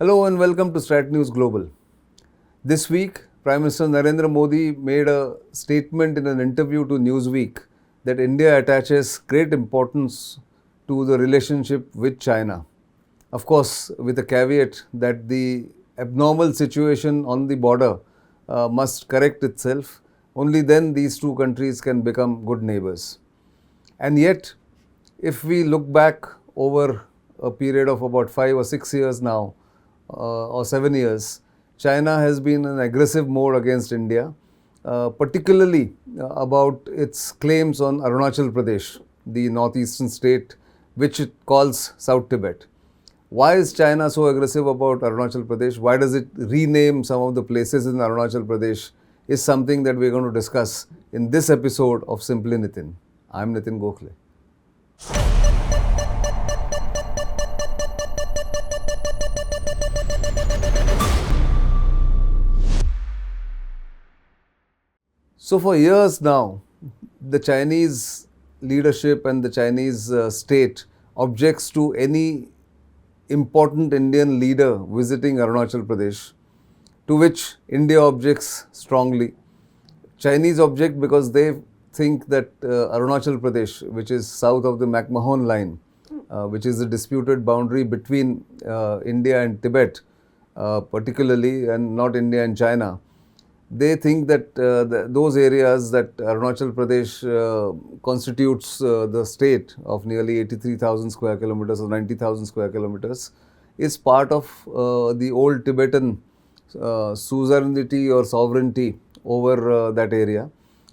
Hello and welcome to Strat News Global. This week, Prime Minister Narendra Modi made a statement in an interview to Newsweek that India attaches great importance to the relationship with China. Of course, with a caveat that the abnormal situation on the border must correct itself. Only then these two countries can become good neighbors. And yet, if we look back over a period of about 5 or 6 years now, or 7 years, China has been in aggressive mode against India, particularly about its claims on Arunachal Pradesh, the northeastern state which it calls South Tibet. Why is China so aggressive about Arunachal Pradesh? Why does it rename some of the places in Arunachal Pradesh? Is something that we're going to discuss in this episode of Simply Nitin. I'm Nitin Gokhale. So for years now, the Chinese leadership and the Chinese state objects to any important Indian leader visiting Arunachal Pradesh, to which India objects strongly. Chinese object because they think that Arunachal Pradesh, which is south of the McMahon line, which is the disputed boundary between India and Tibet, particularly, and not India and China, they think that those areas that Arunachal Pradesh constitutes the state of nearly 83,000 square kilometers or 90,000 square kilometers is part of the old Tibetan suzerainty or sovereignty over that area,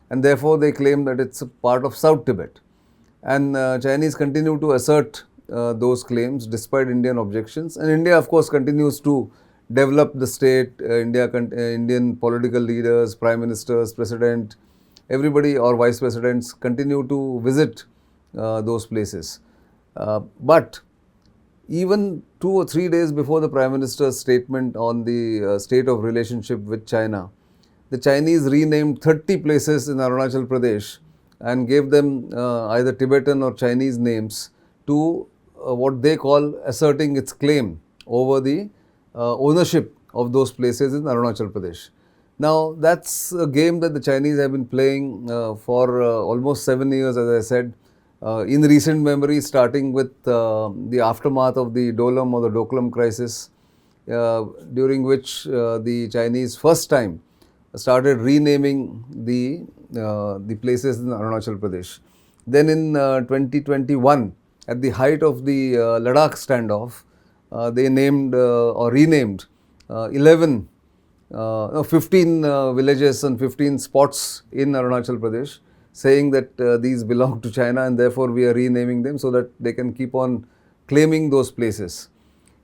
and therefore they claim that it's a part of South Tibet. And Chinese continue to assert those claims despite Indian objections, and India of course continues to develop the state. Indian political leaders, prime ministers, president, everybody or vice presidents continue to visit those places. But even 2 or 3 days before the prime minister's statement on the state of relationship with China, the Chinese renamed 30 places in Arunachal Pradesh and gave them either Tibetan or Chinese names to what they call asserting its claim over the ownership of those places in Arunachal Pradesh. Now, that's a game that the Chinese have been playing for almost 7 years, as I said, in recent memory, starting with the aftermath of the Dolam or the Doklam crisis, during which the Chinese first time started renaming the places in Arunachal Pradesh. Then in 2021, at the height of the Ladakh standoff, they named or renamed 15 villages and 15 spots in Arunachal Pradesh, saying that these belong to China and therefore we are renaming them so that they can keep on claiming those places.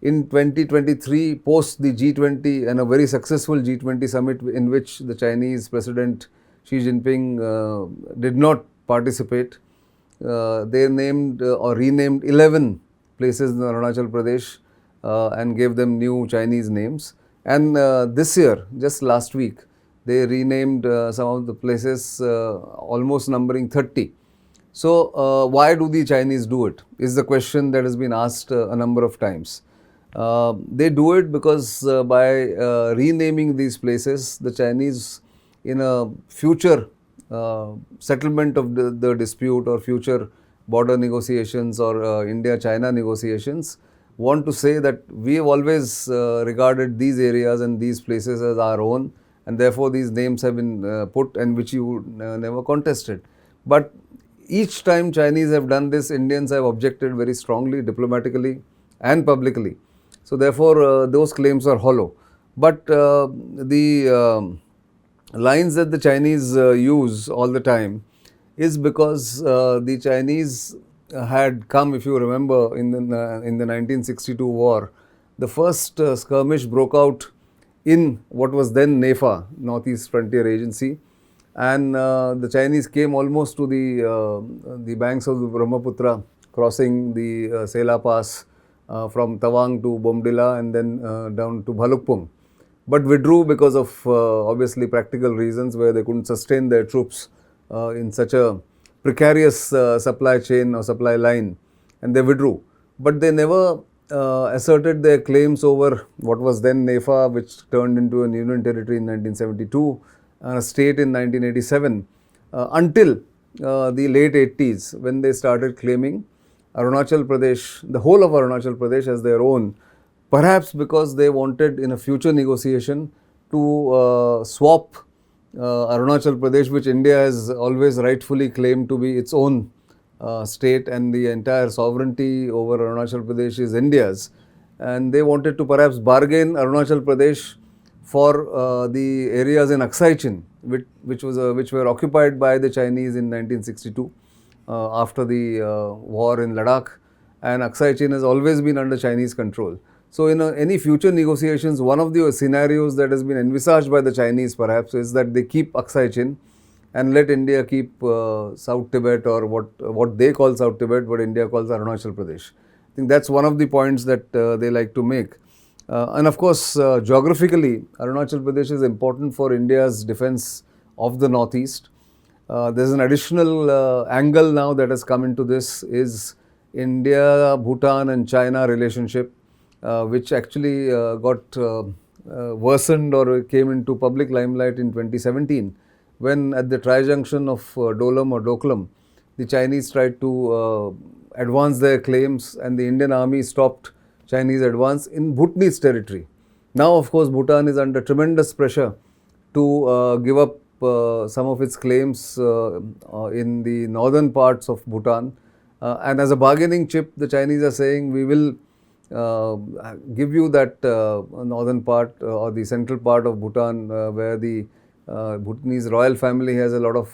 In 2023, post the G20 and a very successful G20 summit in which the Chinese President Xi Jinping did not participate, they named or renamed 11 places in Arunachal Pradesh and gave them new Chinese names. And this year, just last week, they renamed some of the places, almost numbering 30. So, why do the Chinese do it? Is the question that has been asked a number of times. They do it because by renaming these places, the Chinese, in a future settlement of the dispute or future border negotiations or India-China negotiations, want to say that we have always regarded these areas and these places as our own, and therefore these names have been put and which you never contested. But each time Chinese have done this, Indians have objected very strongly, diplomatically and publicly. So therefore those claims are hollow. But the lines that the Chinese use all the time is because the Chinese had come, if you remember, in the 1962 war. The first skirmish broke out in what was then NEFA, Northeast Frontier Agency, and the Chinese came almost to the banks of the Brahmaputra, crossing the Sela Pass from Tawang to Bomdila and then down to Bhalukpung, but withdrew because of obviously practical reasons where they couldn't sustain their troops in such a precarious supply chain or supply line, and they withdrew. But they never asserted their claims over what was then NEFA, which turned into a union territory in 1972, and a state in 1987, until the late 80s, when they started claiming Arunachal Pradesh, the whole of Arunachal Pradesh, as their own, perhaps because they wanted in a future negotiation to swap Arunachal Pradesh, which India has always rightfully claimed to be its own state, and the entire sovereignty over Arunachal Pradesh is India's. And they wanted to perhaps bargain Arunachal Pradesh for the areas in Aksai Chin, which were occupied by the Chinese in 1962 after the war in Ladakh, and Aksai Chin has always been under Chinese control. So, in any future negotiations, one of the scenarios that has been envisaged by the Chinese perhaps is that they keep Aksai Chin and let India keep South Tibet, or what they call South Tibet, what India calls Arunachal Pradesh. I think that's one of the points that they like to make. And of course, geographically, Arunachal Pradesh is important for India's defense of the northeast. There's an additional angle now that has come into this, is India, Bhutan and China relationship, which actually got worsened or came into public limelight in 2017, when at the tri-junction of Dolam or Doklam, the Chinese tried to advance their claims, and the Indian army stopped Chinese advance in Bhutanese territory. Now, of course, Bhutan is under tremendous pressure to give up some of its claims in the northern parts of Bhutan. And as a bargaining chip, the Chinese are saying, we will give you that northern part or the central part of Bhutan, where the Bhutanese royal family has a lot of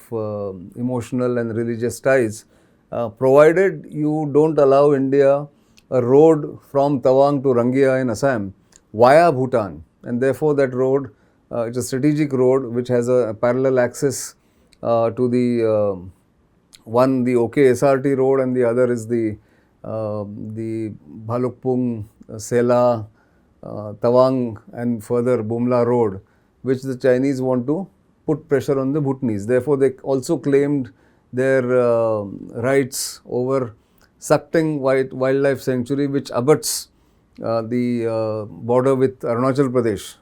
emotional and religious ties, provided you don't allow India a road from Tawang to Rangia in Assam via Bhutan. And therefore, that road, it's a strategic road which has a parallel access to the one, the OK SRT road, and the other is the Bhalukpung, Sela, Tawang and further Bumla road, which the Chinese want to put pressure on the Bhutanese. Therefore, they also claimed their rights over Sakting Wildlife Sanctuary, which abuts the border with Arunachal Pradesh,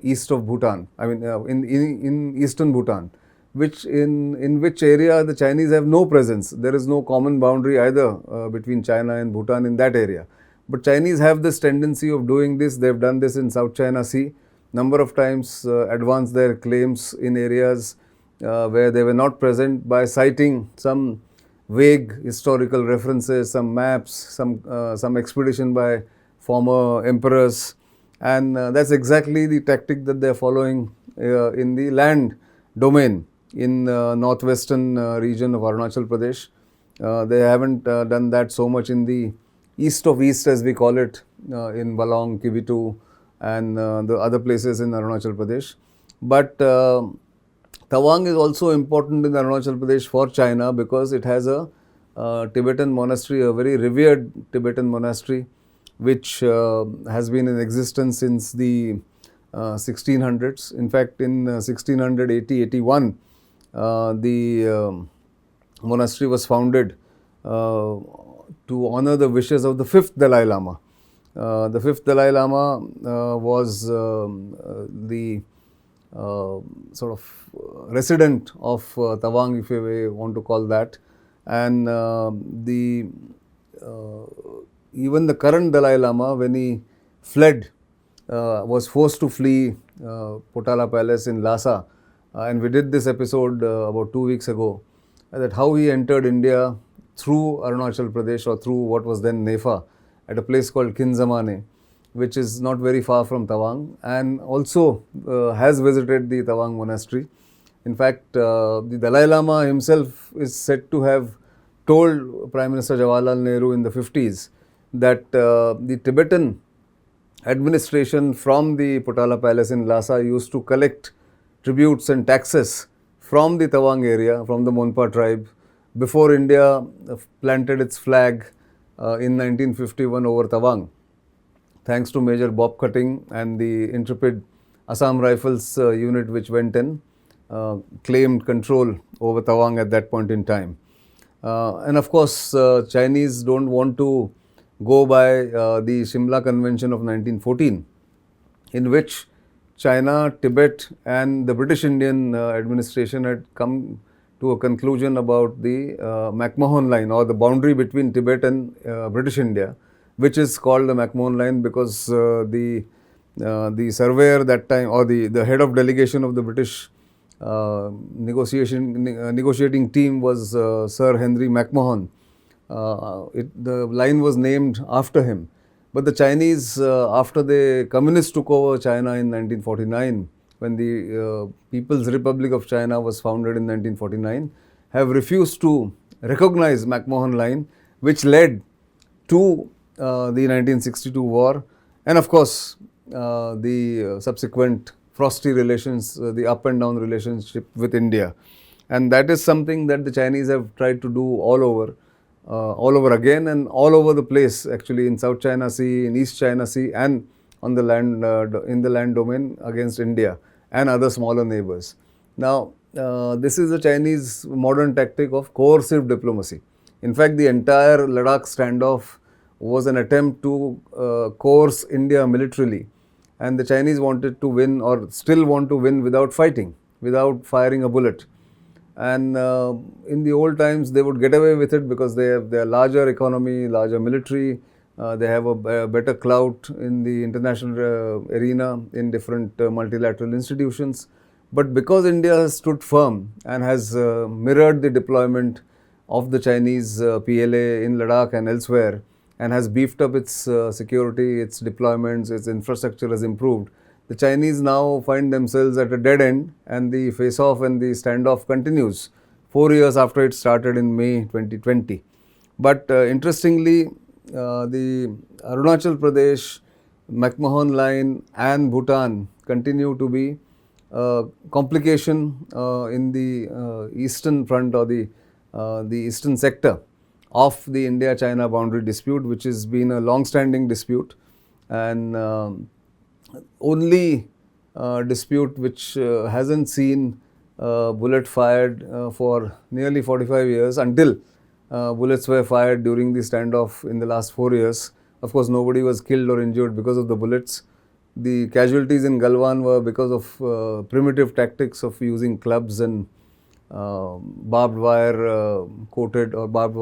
east of Bhutan, I mean in eastern Bhutan, which in which area the Chinese have no presence. There is no common boundary either between China and Bhutan in that area. But Chinese have this tendency of doing this. They have done this in South China Sea, number of times advanced their claims in areas where they were not present by citing some vague historical references, some maps, some expedition by former emperors, and that's exactly the tactic that they are following in the land domain in northwestern region of Arunachal Pradesh. They haven't done that so much in the east of east, as we call it, in Balong, Kibitu and the other places in Arunachal Pradesh. But Tawang is also important in Arunachal Pradesh for China, because it has a Tibetan monastery, a very revered Tibetan monastery, which has been in existence since the 1600s. In fact, in 1680-81, the monastery was founded to honor the wishes of the fifth Dalai Lama. The fifth Dalai Lama was the sort of resident of Tawang, if you want to call that, and even the current Dalai Lama, when he fled, was forced to flee Potala Palace in Lhasa, and we did this episode about 2 weeks ago, that how he entered India through Arunachal Pradesh, or through what was then NEFA, at a place called Kinzamane, which is not very far from Tawang, and also has visited the Tawang monastery. In fact, the Dalai Lama himself is said to have told Prime Minister Jawaharlal Nehru in the 50s that the Tibetan administration from the Potala Palace in Lhasa used to collect tributes and taxes from the Tawang area, from the Monpa tribe, before India planted its flag in 1951 over Tawang. Thanks to Major Bob Cutting and the intrepid Assam Rifles unit which went in, claimed control over Tawang at that point in time. And of course, Chinese don't want to go by the Shimla Convention of 1914, in which China, Tibet, and the British Indian administration had come to a conclusion about the McMahon line, or the boundary between Tibet and British India, which is called the McMahon line because the surveyor that time, or the head of delegation of the British negotiating team was Sir Henry McMahon. The line was named after him. But the Chinese, after the communists took over China in 1949, when the People's Republic of China was founded in 1949, have refused to recognize McMahon line, which led to the 1962 war, and of course the subsequent frosty relations, the up and down relationship with India. And that is something that the Chinese have tried to do all over again and all over the place, actually, in South China Sea, in East China Sea, and on the land, in the land domain against India and other smaller neighbors. Now, this is a Chinese modern tactic of coercive diplomacy. In fact, the entire Ladakh standoff was an attempt to coerce India militarily, and the Chinese wanted to win, or still want to win, without fighting, without firing a bullet. And in the old times, they would get away with it because they have their larger economy, larger military, they have a better clout in the international arena, in different multilateral institutions. But because India has stood firm and has mirrored the deployment of the Chinese PLA in Ladakh and elsewhere, and has beefed up its security, its deployments, its infrastructure has improved, the Chinese now find themselves at a dead end, and the face-off and the standoff continues 4 years after it started in May 2020. But interestingly, the Arunachal Pradesh, McMahon line and Bhutan continue to be complication in the eastern front, or the eastern sector of the India-China boundary dispute, which has been a long-standing dispute, and only dispute which hasn't seen bullet fired for nearly 45 years, until bullets were fired during the standoff in the last 4 years. Of course, nobody was killed or injured because of the bullets. The casualties in Galwan were because of primitive tactics of using clubs and barbed wire coated, or barbed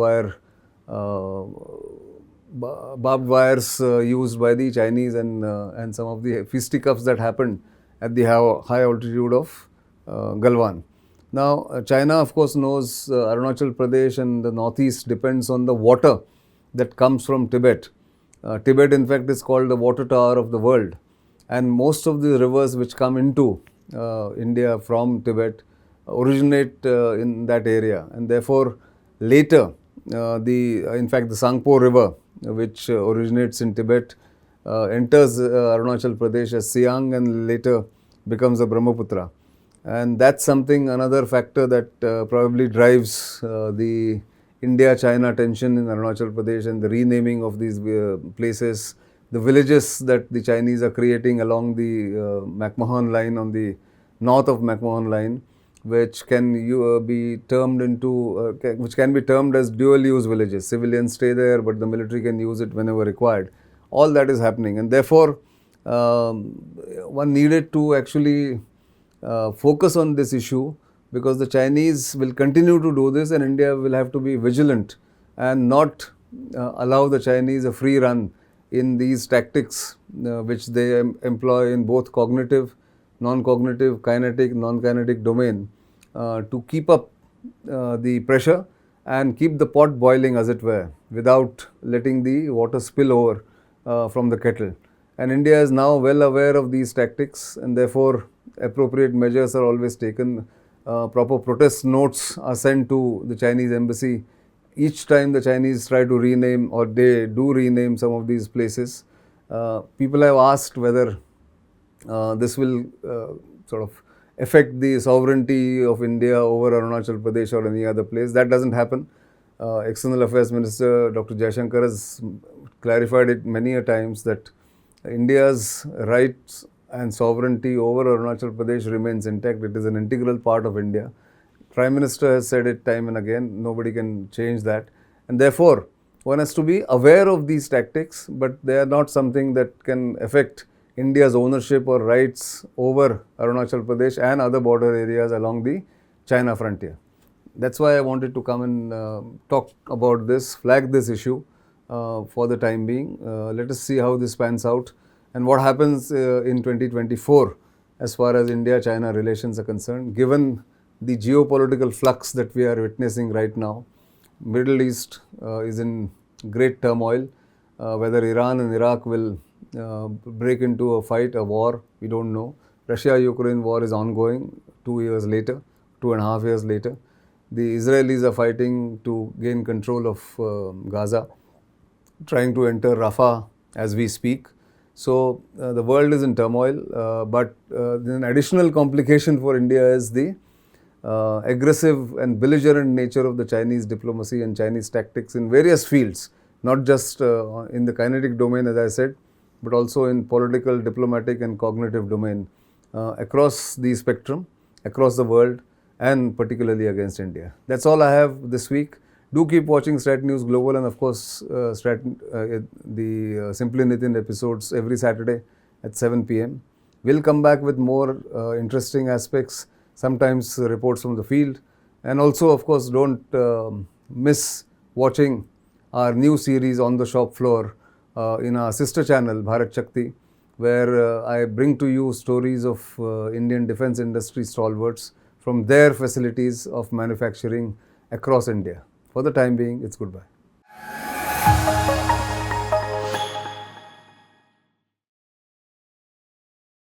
wires used by the Chinese, and some of the fisticuffs that happened at the high altitude of Galwan. Now, China, of course, knows Arunachal Pradesh and the northeast depends on the water that comes from Tibet. Tibet, in fact, is called the water tower of the world, and most of the rivers which come into India from Tibet originate in that area, and therefore later in fact the Sangpo river, which originates in Tibet, enters Arunachal Pradesh as Siang and later becomes the Brahmaputra. And that's something, another factor that probably drives the India-China tension in Arunachal Pradesh, and the renaming of these places, the villages that the Chinese are creating along the McMahon line, on the north of McMahon line, which can be termed as dual-use villages. Civilians stay there, but the military can use it whenever required. All that is happening, and therefore one needed to actually focus on this issue, because the Chinese will continue to do this, and India will have to be vigilant and not allow the Chinese a free run in these tactics which they employ in both cognitive, non-cognitive, kinetic, non-kinetic domain, to keep up the pressure and keep the pot boiling, as it were, without letting the water spill over from the kettle. And India is now well aware of these tactics, and therefore appropriate measures are always taken. Proper protest notes are sent to the Chinese embassy each time the Chinese try to rename, or they do rename, some of these places. People have asked whether this will sort of affect the sovereignty of India over Arunachal Pradesh or any other place. That doesn't happen. External Affairs Minister Dr. Jaishankar has clarified it many a times that India's rights and sovereignty over Arunachal Pradesh remains intact. It is an integral part of India. Prime Minister has said it time and again. Nobody can change that. And therefore, one has to be aware of these tactics, but they are not something that can affect India's ownership or rights over Arunachal Pradesh and other border areas along the China frontier. That's why I wanted to come and talk about this, flag this issue for the time being. Let us see how this pans out and what happens in 2024 as far as India-China relations are concerned, given the geopolitical flux that we are witnessing right now. Middle East is in great turmoil. Whether Iran and Iraq will break into a fight, a war, we don't know. Russia-Ukraine war is ongoing 2 years later, 2.5 years later. The Israelis are fighting to gain control of Gaza, trying to enter Rafah as we speak. So the world is in turmoil, but an additional complication for India is the aggressive and belligerent nature of the Chinese diplomacy and Chinese tactics in various fields, not just in the kinetic domain, as I said, but also in political, diplomatic and cognitive domain across the spectrum, across the world, and particularly against India. That's all I have this week. Do keep watching Strat News Global and of course the Simply Nitin episodes every Saturday at 7 p.m. We'll come back with more interesting aspects, sometimes reports from the field, and also of course don't miss watching our new series on the shop floor in our sister channel Bharat Shakti, where I bring to you stories of Indian defense industry stalwarts from their facilities of manufacturing across India. For the time being, it's goodbye.